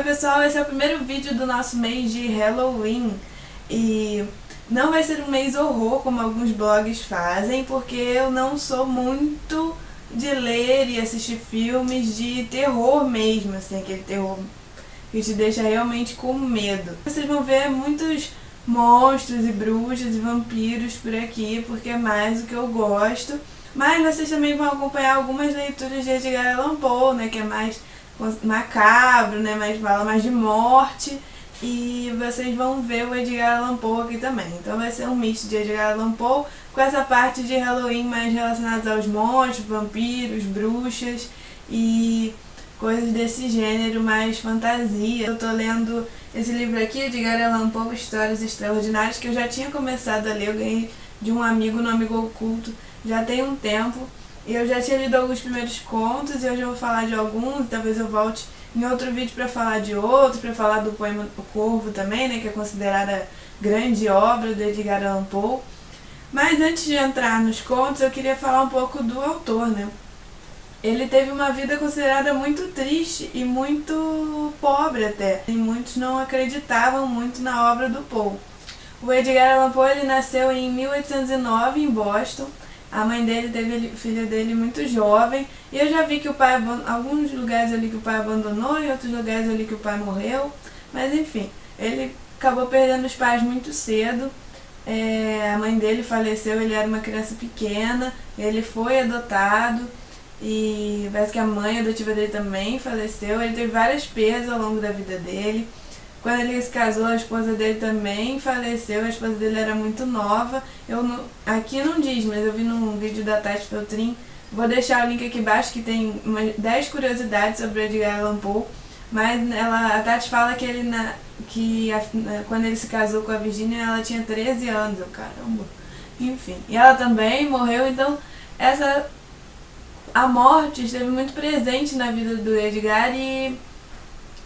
pessoal, esse é o primeiro vídeo do nosso mês de Halloween e não vai ser um mês horror como alguns blogs fazem, porque eu não sou muito de ler e assistir filmes de terror mesmo, assim, aquele terror que te deixa realmente com medo. Vocês vão ver muitos monstros e bruxas e vampiros por aqui, porque é mais o que eu gosto. Mas vocês também vão acompanhar algumas leituras de Edgar Allan Poe, né, que é mais macabro, né, fala mais de morte. E vocês vão ver o Edgar Allan Poe aqui também. Então vai ser um misto de Edgar Allan Poe com essa parte de Halloween mais relacionada aos monstros, vampiros, bruxas e coisas desse gênero, mais fantasia. Eu tô lendo esse livro aqui, Edgar Allan Poe, Histórias Extraordinárias, que eu já tinha começado a ler, eu ganhei de um amigo no Amigo Oculto já tem um tempo. E eu já tinha lido alguns primeiros contos e hoje eu vou falar de alguns, talvez eu volte em outro vídeo para falar de outros, para falar do poema O Corvo também, né, que é considerada grande obra do Edgar Allan Poe. Mas antes de entrar nos contos, eu queria falar um pouco do autor, né. Ele teve uma vida considerada muito triste e muito pobre até, e muitos não acreditavam muito na obra do Poe. O Edgar Allan Poe ele nasceu em 1809 em Boston. A mãe dele teve filha dele muito jovem, e eu já vi que o pai, alguns lugares ali que o pai abandonou e outros lugares ali que o pai morreu, mas enfim, ele acabou perdendo os pais muito cedo. A mãe dele faleceu, ele era uma criança pequena, ele foi adotado e parece que a mãe adotiva dele também faleceu. Ele teve várias perdas ao longo da vida dele. Quando ele se casou, a esposa dele também faleceu, a esposa dele era muito nova. Aqui não diz, mas eu vi num vídeo da Tati Feltrin, vou deixar o link aqui embaixo, que tem 10 curiosidades sobre o Edgar Allan Poe. Mas a Tati fala que quando ele se casou com a Virginia, ela tinha 13 anos, caramba. Enfim, e ela também morreu, então a morte esteve muito presente na vida do Edgar e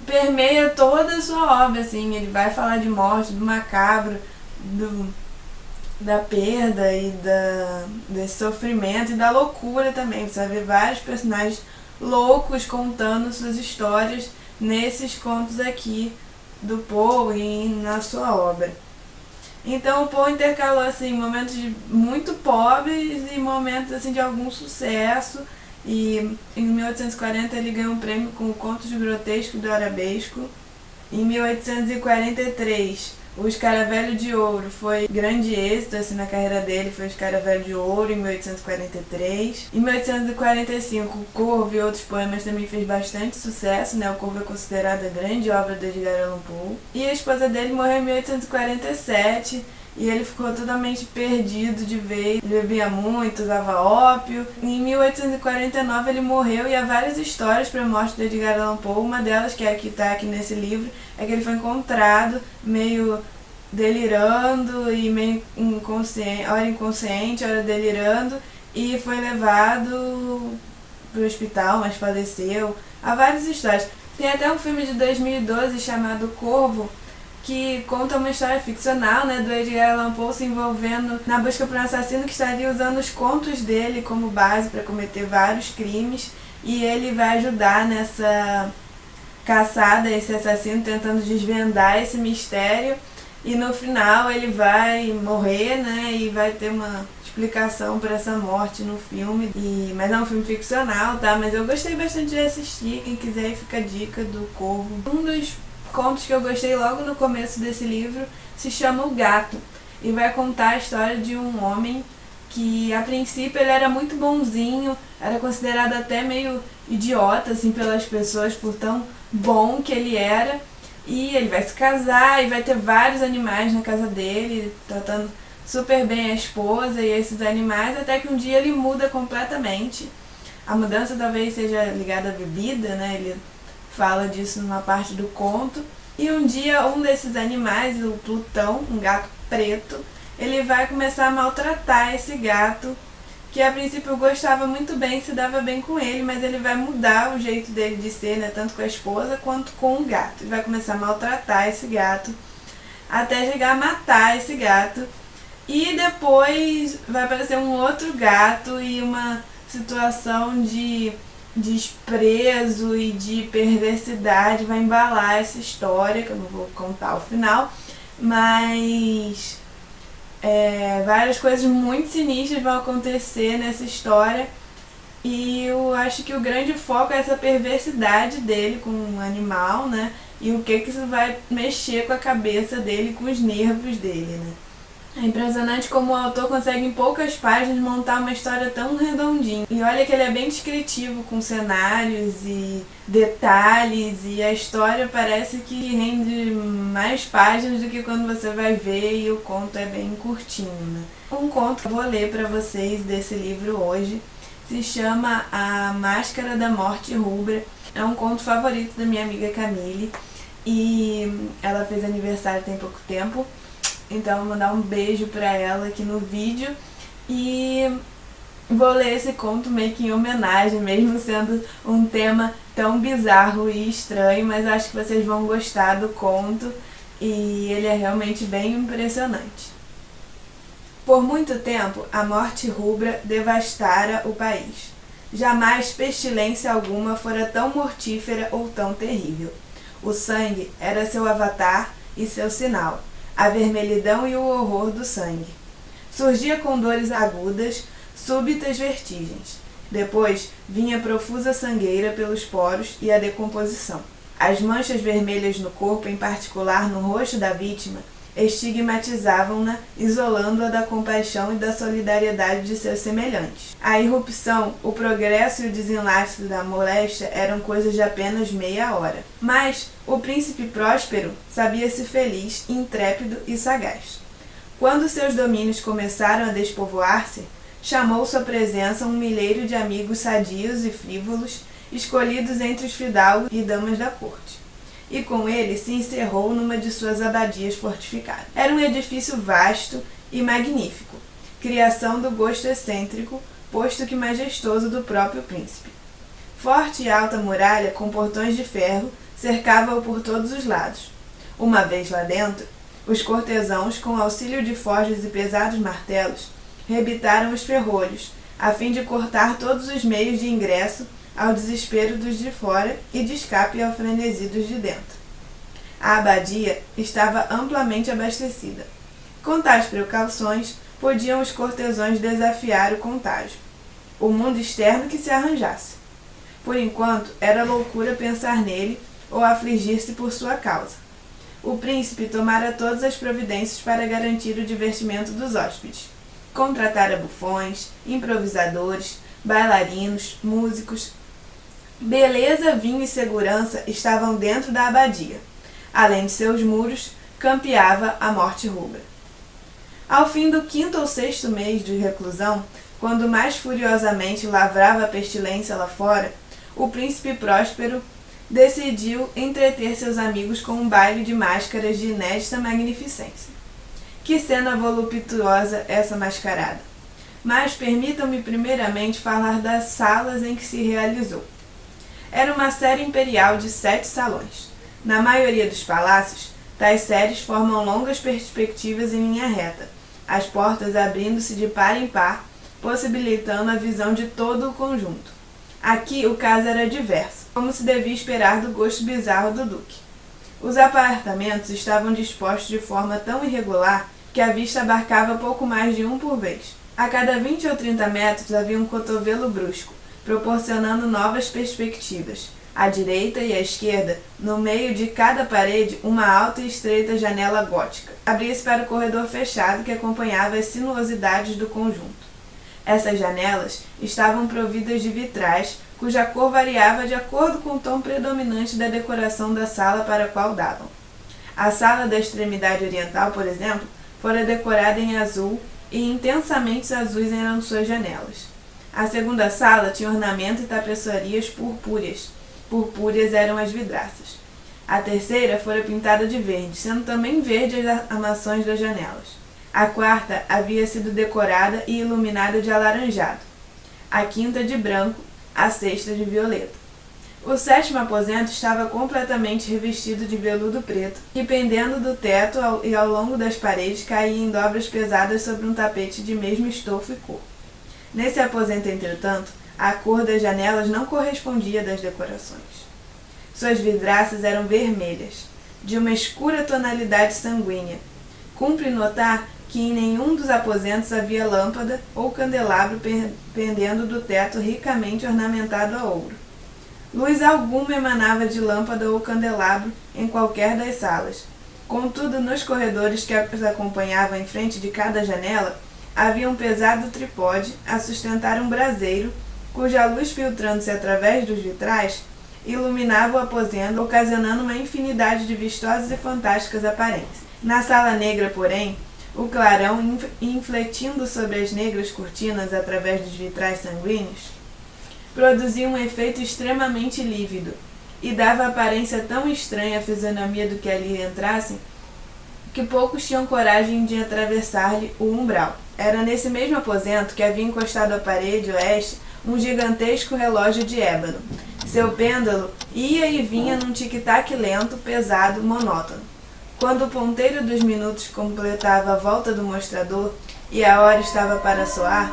permeia toda a sua obra, assim. Ele vai falar de morte, do macabro, da perda e desse sofrimento e da loucura também. Você vai ver vários personagens loucos contando suas histórias nesses contos aqui do Poe e na sua obra. Então o Poe intercalou assim, momentos muito pobres e momentos assim, de algum sucesso. E em 1840 ele ganhou um prêmio com o Contos Grotescos do Arabesco. Em 1843 o Escaravelho de Ouro foi grande êxito assim, na carreira dele, foi o Escaravelho de Ouro em 1843. Em 1845 o Corvo e outros poemas também fez bastante sucesso, né? O Corvo é considerado a grande obra do Edgar Allan Poe. E a esposa dele morreu em 1847. E ele ficou totalmente perdido de vez. Ele bebia muito, usava ópio. Em 1849 ele morreu e há várias histórias para a morte do Edgar Allan Poe. Uma delas, que está aqui nesse livro, é que ele foi encontrado meio delirando e meio inconsciente, hora inconsciente, hora delirando, e foi levado para o hospital, mas faleceu. Há várias histórias. Tem até um filme de 2012 chamado Corvo, que conta uma história ficcional, né, do Edgar Allan Poe se envolvendo na busca por um assassino que estaria usando os contos dele como base para cometer vários crimes, e ele vai ajudar nessa caçada a esse assassino, tentando desvendar esse mistério, e no final ele vai morrer, né, e vai ter uma explicação para essa morte no filme. Mas é um filme ficcional, tá? Mas eu gostei bastante de assistir, quem quiser fica a dica do Corvo. Um dos contos que eu gostei logo no começo desse livro se chama O Gato, e vai contar a história de um homem que a princípio ele era muito bonzinho, era considerado até meio idiota assim pelas pessoas por tão bom que ele era, e ele vai se casar e vai ter vários animais na casa dele, tratando super bem a esposa e esses animais, até que um dia ele muda completamente. A mudança talvez seja ligada à bebida, né? Ele fala disso numa parte do conto. E um dia um desses animais, o Plutão, um gato preto, ele vai começar a maltratar esse gato, que a princípio gostava muito bem, se dava bem com ele, mas ele vai mudar o jeito dele de ser, né, tanto com a esposa quanto com o gato. Ele vai começar a maltratar esse gato, até chegar a matar esse gato. E depois vai aparecer um outro gato e uma situação de desprezo e de perversidade vai embalar essa história, que eu não vou contar o final, mas várias coisas muito sinistras vão acontecer nessa história. E eu acho que o grande foco é essa perversidade dele com o animal, né? E o que isso vai mexer com a cabeça dele, com os nervos dele, né? É impressionante como o autor consegue em poucas páginas montar uma história tão redondinha. E olha que ele é bem descritivo, com cenários e detalhes, e a história parece que rende mais páginas do que quando você vai ver, e o conto é bem curtinho, né? Um conto que eu vou ler para vocês desse livro hoje se chama A Máscara da Morte Rubra. É um conto favorito da minha amiga Camille e ela fez aniversário tem pouco tempo, então vou mandar um beijo pra ela aqui no vídeo e vou ler esse conto meio que em homenagem, mesmo sendo um tema tão bizarro e estranho, mas acho que vocês vão gostar do conto e ele é realmente bem impressionante. Por muito tempo, a morte rubra devastara o país. Jamais pestilência alguma fora tão mortífera ou tão terrível. O sangue era seu avatar e seu sinal, a vermelhidão e o horror do sangue. Surgia com dores agudas, súbitas vertigens. Depois vinha profusa sangueira pelos poros e a decomposição. As manchas vermelhas no corpo, em particular no rosto da vítima, estigmatizavam-na, isolando-a da compaixão e da solidariedade de seus semelhantes. A irrupção, o progresso e o desenlace da moléstia eram coisas de apenas meia hora. Mas o príncipe Próspero sabia-se feliz, intrépido e sagaz. Quando seus domínios começaram a despovoar-se, chamou sua presença um milheiro de amigos sadios e frívolos, escolhidos entre os fidalgos e damas da corte. E com ele se encerrou numa de suas abadias fortificadas. Era um edifício vasto e magnífico, criação do gosto excêntrico, posto que majestoso do próprio príncipe. Forte e alta muralha com portões de ferro cercava-o por todos os lados. Uma vez lá dentro, os cortesãos, com auxílio de forjas e pesados martelos, rebitaram os ferrolhos, a fim de cortar todos os meios de ingresso ao desespero dos de fora e de escape ao frenesi dos de dentro. A abadia estava amplamente abastecida. Com tais precauções, podiam os cortesãos desafiar o contágio. O mundo externo que se arranjasse. Por enquanto, era loucura pensar nele ou afligir-se por sua causa. O príncipe tomara todas as providências para garantir o divertimento dos hóspedes. Contratara bufões, improvisadores, bailarinos, músicos. Beleza, vinho e segurança estavam dentro da abadia. Além de seus muros, campeava a morte rubra. Ao fim do 5º ou 6º mês de reclusão, quando mais furiosamente lavrava a pestilência lá fora, o príncipe Próspero decidiu entreter seus amigos com um baile de máscaras de inédita magnificência. Que cena voluptuosa essa mascarada! Mas permitam-me primeiramente falar das salas em que se realizou. Era uma série imperial de 7 salões. Na maioria dos palácios, tais séries formam longas perspectivas em linha reta, as portas abrindo-se de par em par, possibilitando a visão de todo o conjunto. Aqui o caso era diverso, como se devia esperar do gosto bizarro do duque. Os apartamentos estavam dispostos de forma tão irregular que a vista abarcava pouco mais de um por vez. A cada 20 ou 30 metros havia um cotovelo brusco, proporcionando novas perspectivas. À direita e à esquerda, no meio de cada parede, uma alta e estreita janela gótica. Abria-se para o corredor fechado que acompanhava as sinuosidades do conjunto. Essas janelas estavam providas de vitrais, cuja cor variava de acordo com o tom predominante da decoração da sala para a qual davam. A sala da extremidade oriental, por exemplo, fora decorada em azul e intensamente azuis eram suas janelas. A segunda sala tinha ornamento e tapeçarias purpúreas. Purpúreas eram as vidraças. A terceira fora pintada de verde, sendo também verde as armações das janelas. A quarta havia sido decorada e iluminada de alaranjado. A quinta de branco, a sexta de violeta. O 7º aposento estava completamente revestido de veludo preto, que pendendo do teto e ao longo das paredes caía em dobras pesadas sobre um tapete de mesmo estofo e cor. Nesse aposento, entretanto, a cor das janelas não correspondia das decorações. Suas vidraças eram vermelhas, de uma escura tonalidade sanguínea. Cumpre notar que em nenhum dos aposentos havia lâmpada ou candelabro pendendo do teto ricamente ornamentado a ouro. Luz alguma emanava de lâmpada ou candelabro em qualquer das salas. Contudo, nos corredores que as acompanhavam em frente de cada janela, havia um pesado tripode a sustentar um braseiro, cuja luz, filtrando-se através dos vitrais, iluminava o aposento, ocasionando uma infinidade de vistosas e fantásticas aparências. Na sala negra, porém, o clarão, infletindo sobre as negras cortinas através dos vitrais sanguíneos, produzia um efeito extremamente lívido e dava aparência tão estranha à fisionomia do que ali entrassem que poucos tinham coragem de atravessar-lhe o umbral. Era nesse mesmo aposento que havia encostado à parede oeste um gigantesco relógio de ébano. Seu pêndulo ia e vinha num tic-tac lento, pesado, monótono. Quando o ponteiro dos minutos completava a volta do mostrador e a hora estava para soar,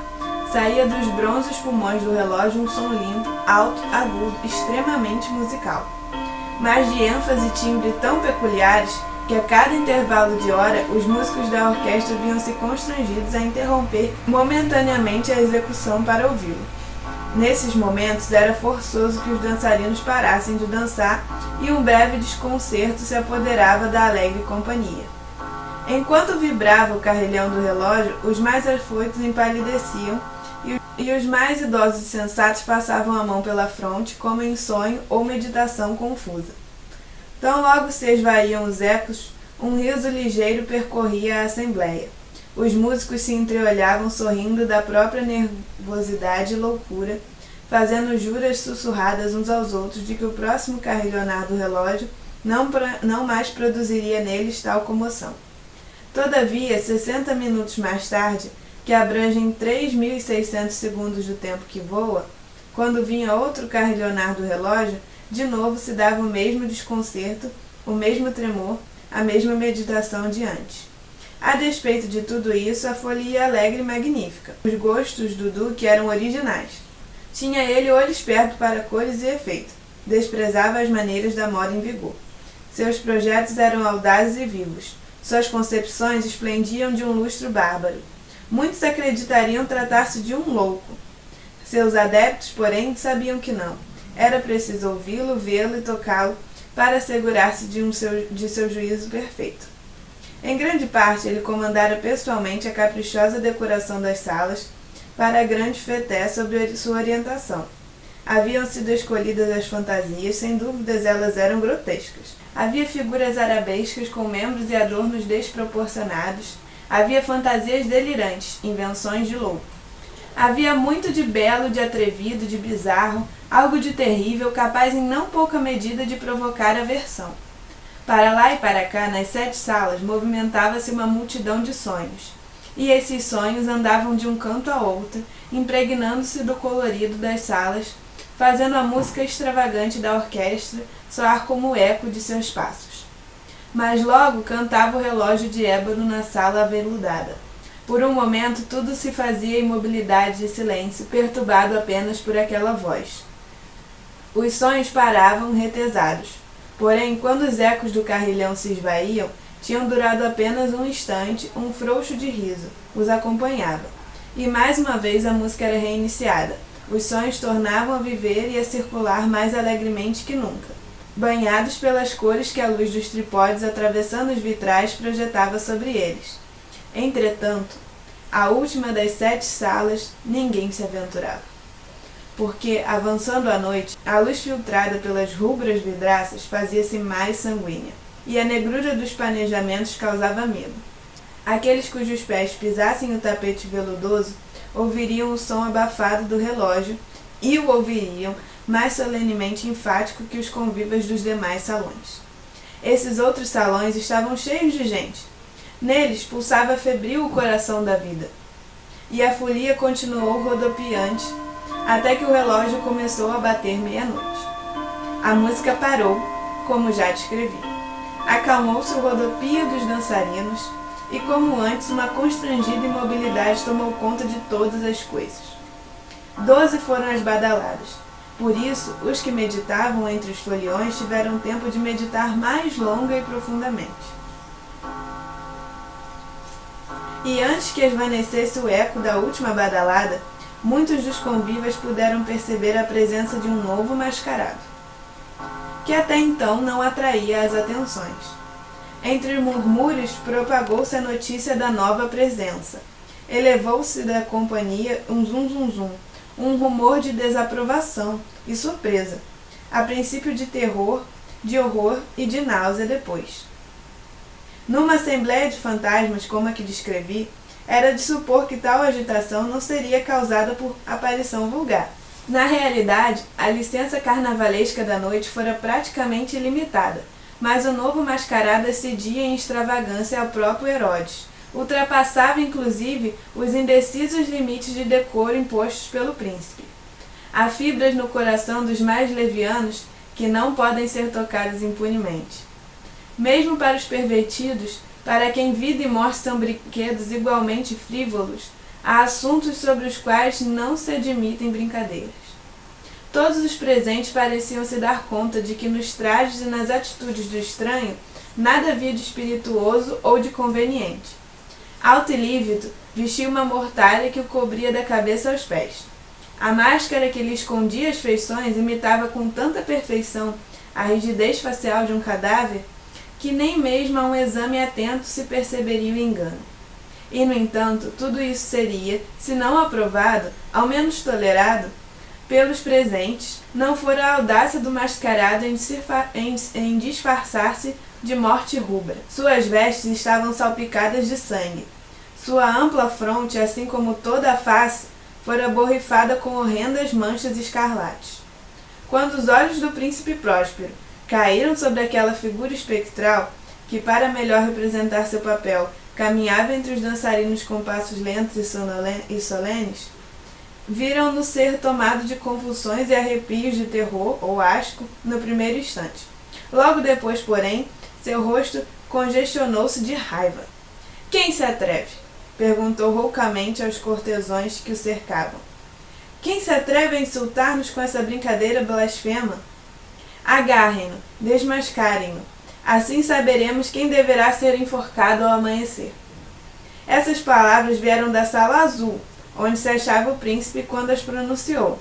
saía dos bronzes pulmões do relógio um som limpo, alto, agudo, extremamente musical, mas de ênfase e timbre tão peculiares que a cada intervalo de hora os músicos da orquestra viam-se constrangidos a interromper momentaneamente a execução para ouvi-lo. Nesses momentos era forçoso que os dançarinos parassem de dançar e um breve desconcerto se apoderava da alegre companhia. Enquanto vibrava o carrilhão do relógio, os mais afoitos empalideciam e os mais idosos e sensatos passavam a mão pela fronte como em sonho ou meditação confusa. Tão logo se esvaíam os ecos, um riso ligeiro percorria a assembleia. Os músicos se entreolhavam sorrindo da própria nervosidade e loucura, fazendo juras sussurradas uns aos outros de que o próximo carrilhonar do relógio não mais produziria neles tal comoção. Todavia, 60 minutos mais tarde, que abrangem 3.600 segundos do tempo que voa, quando vinha outro carrilhonar do relógio, de novo se dava o mesmo desconcerto, o mesmo tremor, a mesma meditação de antes. A despeito de tudo isso, a folia ia alegre e magnífica. Os gostos do Duque eram originais. Tinha ele olho esperto para cores e efeito. Desprezava as maneiras da moda em vigor. Seus projetos eram audazes e vivos. Suas concepções esplendiam de um lustro bárbaro. Muitos acreditariam tratar-se de um louco. Seus adeptos, porém, sabiam que não. Era preciso ouvi-lo, vê-lo e tocá-lo para assegurar-se de seu juízo perfeito. Em grande parte, ele comandara pessoalmente a caprichosa decoração das salas para a grande fête sob sua orientação. Haviam sido escolhidas as fantasias, sem dúvidas elas eram grotescas. Havia figuras arabescas com membros e adornos desproporcionados. Havia fantasias delirantes, invenções de louco. Havia muito de belo, de atrevido, de bizarro, algo de terrível, capaz em não pouca medida de provocar aversão. Para lá e para cá, nas 7 salas, movimentava-se uma multidão de sonhos. E esses sonhos andavam de um canto a outro, impregnando-se do colorido das salas, fazendo a música extravagante da orquestra soar como o eco de seus passos. Mas logo cantava o relógio de ébano na sala aveludada. Por um momento tudo se fazia imobilidade e silêncio, perturbado apenas por aquela voz. Os sonhos paravam retesados. Porém, quando os ecos do carrilhão se esvaíam, tinham durado apenas um instante, um frouxo de riso os acompanhava. E mais uma vez a música era reiniciada. Os sonhos tornavam a viver e a circular mais alegremente que nunca, banhados pelas cores que a luz dos tripodes atravessando os vitrais projetava sobre eles. Entretanto, a última das 7 salas, ninguém se aventurava. Porque, avançando a noite, a luz filtrada pelas rubras vidraças fazia-se mais sanguínea, e a negrura dos planejamentos causava medo. Aqueles cujos pés pisassem o tapete veludoso ouviriam o som abafado do relógio e o ouviriam mais solenemente enfático que os convivas dos demais salões. Esses outros salões estavam cheios de gente. Neles pulsava febril o coração da vida. E a folia continuou rodopiante até que o relógio começou a bater meia-noite. A música parou, como já descrevi. Acalmou-se o rodopio dos dançarinos e, como antes, uma constrangida imobilidade tomou conta de todas as coisas. 12 foram as badaladas. Por isso, os que meditavam entre os foliões tiveram tempo de meditar mais longa e profundamente. E antes que esvanecesse o eco da última badalada, muitos dos convivas puderam perceber a presença de um novo mascarado, que até então não atraía as atenções. Entre murmúrios propagou-se a notícia da nova presença. Elevou-se da companhia um zum-zum-zum, um rumor de desaprovação e surpresa, a princípio de terror, de horror e de náusea depois. Numa assembleia de fantasmas como a que descrevi, era de supor que tal agitação não seria causada por aparição vulgar. Na realidade, a licença carnavalesca da noite fora praticamente ilimitada, mas o novo mascarado excedia em extravagância ao próprio Herodes. Ultrapassava, inclusive, os indecisos limites de decoro impostos pelo príncipe. Há fibras no coração dos mais levianos que não podem ser tocadas impunemente. Mesmo para os pervertidos, para quem vida e morte são brinquedos igualmente frívolos, há assuntos sobre os quais não se admitem brincadeiras. Todos os presentes pareciam se dar conta de que nos trajes e nas atitudes do estranho nada havia de espirituoso ou de conveniente. Alto e lívido, vestia uma mortalha que o cobria da cabeça aos pés. A máscara que lhe escondia as feições imitava com tanta perfeição a rigidez facial de um cadáver que nem mesmo a um exame atento se perceberia o engano. E, no entanto, tudo isso seria, se não aprovado, ao menos tolerado, pelos presentes, não fora a audácia do mascarado em disfarçar-se de morte rubra. Suas vestes estavam salpicadas de sangue. Sua ampla fronte, assim como toda a face, fora borrifada com horrendas manchas escarlates. Quando os olhos do príncipe Próspero caíram sobre aquela figura espectral, que, para melhor representar seu papel, caminhava entre os dançarinos com passos lentos e solenes, viram-no ser tomado de convulsões e arrepios de terror ou asco no primeiro instante. Logo depois, porém, seu rosto congestionou-se de raiva. — Quem se atreve? Perguntou roucamente aos cortesões que o cercavam. — Quem se atreve a insultar-nos com essa brincadeira blasfema? Agarrem-no, desmascarem-no. Assim saberemos quem deverá ser enforcado ao amanhecer. Essas palavras vieram da sala azul, onde se achava o príncipe quando as pronunciou.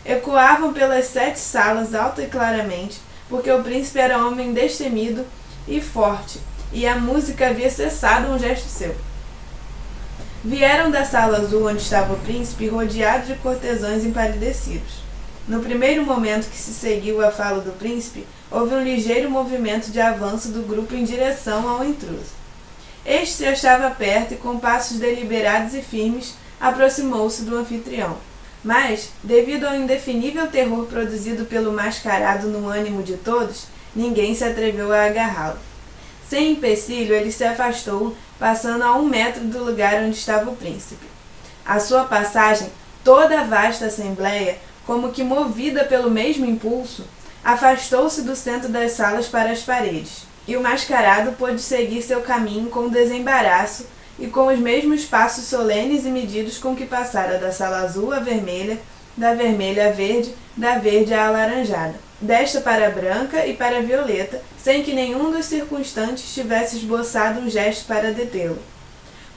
Ecoavam pelas 7 salas alta e claramente, porque o príncipe era homem destemido e forte, e a música havia cessado um gesto seu. Vieram da sala azul onde estava o príncipe, rodeado de cortesãos empalidecidos. No primeiro momento que se seguiu a fala do príncipe, houve um ligeiro movimento de avanço do grupo em direção ao intruso. Este se achava perto e, com passos deliberados e firmes, aproximou-se do anfitrião. Mas, devido ao indefinível terror produzido pelo mascarado no ânimo de todos, ninguém se atreveu a agarrá-lo. Sem empecilho, ele se afastou, passando a 1 metro do lugar onde estava o príncipe. À sua passagem, toda a vasta assembleia, como que movida pelo mesmo impulso, afastou-se do centro das salas para as paredes, e o mascarado pôde seguir seu caminho com desembaraço e com os mesmos passos solenes e medidos com que passara da sala azul à vermelha, da vermelha à verde, da verde à alaranjada, desta para a branca e para a violeta, sem que nenhum dos circunstantes tivesse esboçado um gesto para detê-lo.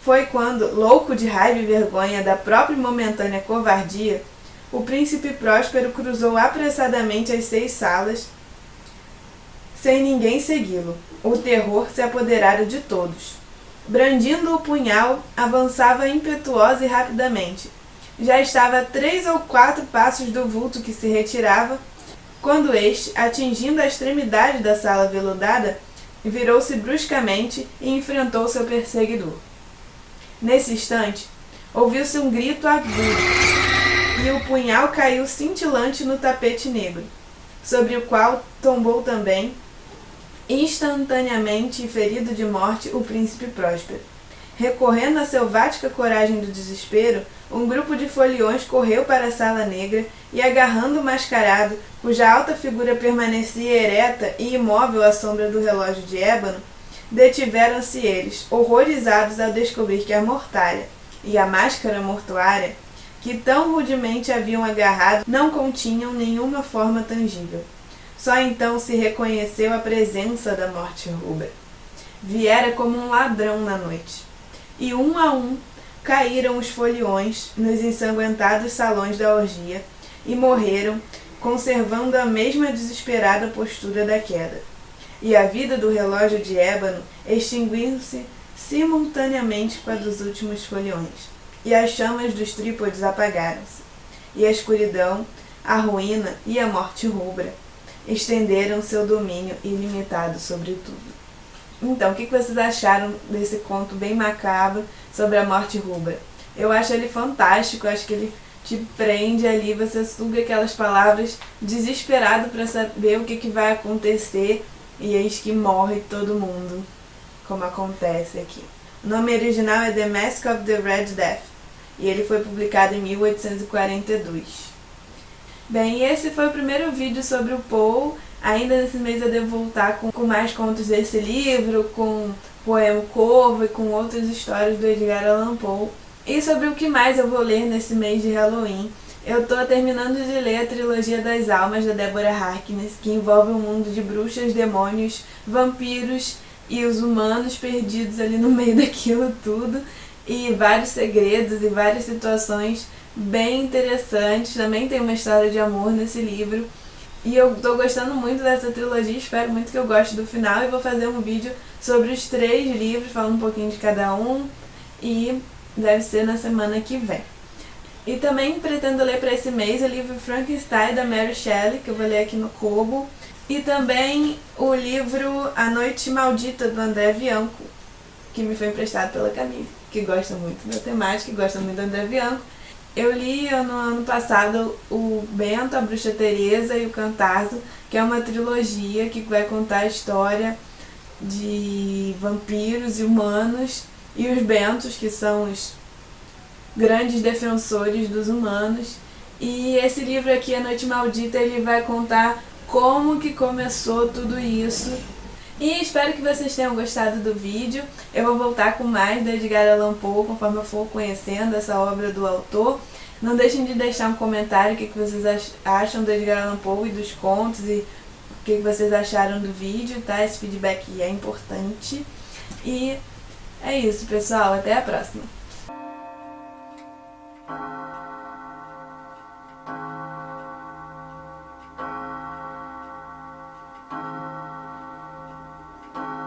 Foi quando, louco de raiva e vergonha da própria e momentânea covardia, o príncipe Próspero cruzou apressadamente as 6 salas, sem ninguém segui-lo. O terror se apoderara de todos. Brandindo o punhal, avançava impetuosa e rapidamente. Já estava a 3 ou 4 passos do vulto que se retirava, quando este, atingindo a extremidade da sala veludada, virou-se bruscamente e enfrentou seu perseguidor. Nesse instante, ouviu-se um grito agudo, e o punhal caiu cintilante no tapete negro, sobre o qual tombou também, instantaneamente ferido de morte, o príncipe Próspero. Recorrendo à selvática coragem do desespero, um grupo de foliões correu para a sala negra e, agarrando o mascarado, cuja alta figura permanecia ereta e imóvel à sombra do relógio de ébano, detiveram-se eles, horrorizados ao descobrir que a mortalha e a máscara mortuária, que tão rudemente haviam agarrado não continham nenhuma forma tangível. Só então se reconheceu a presença da morte rubra. Viera como um ladrão na noite. E um a um caíram os foliões nos ensanguentados salões da orgia e morreram, conservando a mesma desesperada postura da queda. E a vida do relógio de ébano extinguiu-se simultaneamente com a dos últimos foliões, e as chamas dos trípodes apagaram-se, e a escuridão, a ruína e a morte rubra estenderam seu domínio ilimitado sobre tudo. Então, o que vocês acharam desse conto bem macabro sobre a morte rubra? Eu acho ele fantástico, acho que ele te prende ali, você suga aquelas palavras desesperado para saber o que vai acontecer, e eis que morre todo mundo, como acontece aqui. O nome original é The Mask of the Red Death, e ele foi publicado em 1842. Bem, esse foi o primeiro vídeo sobre o Poe. Ainda nesse mês eu devo voltar com mais contos desse livro, com Poema Corvo e com outras histórias do Edgar Allan Poe. E sobre o que mais eu vou ler nesse mês de Halloween, eu estou terminando de ler a trilogia das almas da Deborah Harkness, que envolve um mundo de bruxas, demônios, vampiros e os humanos perdidos ali no meio daquilo tudo, e vários segredos e várias situações bem interessantes. Também tem uma história de amor nesse livro. E eu tô gostando muito dessa trilogia, espero muito que eu goste do final, e vou fazer um vídeo sobre os 3 livros, falando um pouquinho de cada um, e deve ser na semana que vem. E também pretendo ler para esse mês o livro Frankenstein, da Mary Shelley, que eu vou ler aqui no Kobo, e também o livro A Noite Maldita, do André Bianco, que me foi emprestado pela Camille, que gosta muito da temática e gosta muito do André Bianco. Eu li no ano passado o Bento, a Bruxa Teresa e o Cantarzo, que é uma trilogia que vai contar a história de vampiros e humanos, e os Bentos, que são os grandes defensores dos humanos. E esse livro aqui, A Noite Maldita, ele vai contar como que começou tudo isso. E espero que vocês tenham gostado do vídeo. Eu vou voltar com mais do Edgar Allan Poe, conforme eu for conhecendo essa obra do autor. Não deixem de deixar um comentário o que vocês acham do Edgar Allan Poe e dos contos, e o que vocês acharam do vídeo, tá? Esse feedback é importante. E é isso, pessoal. Até a próxima!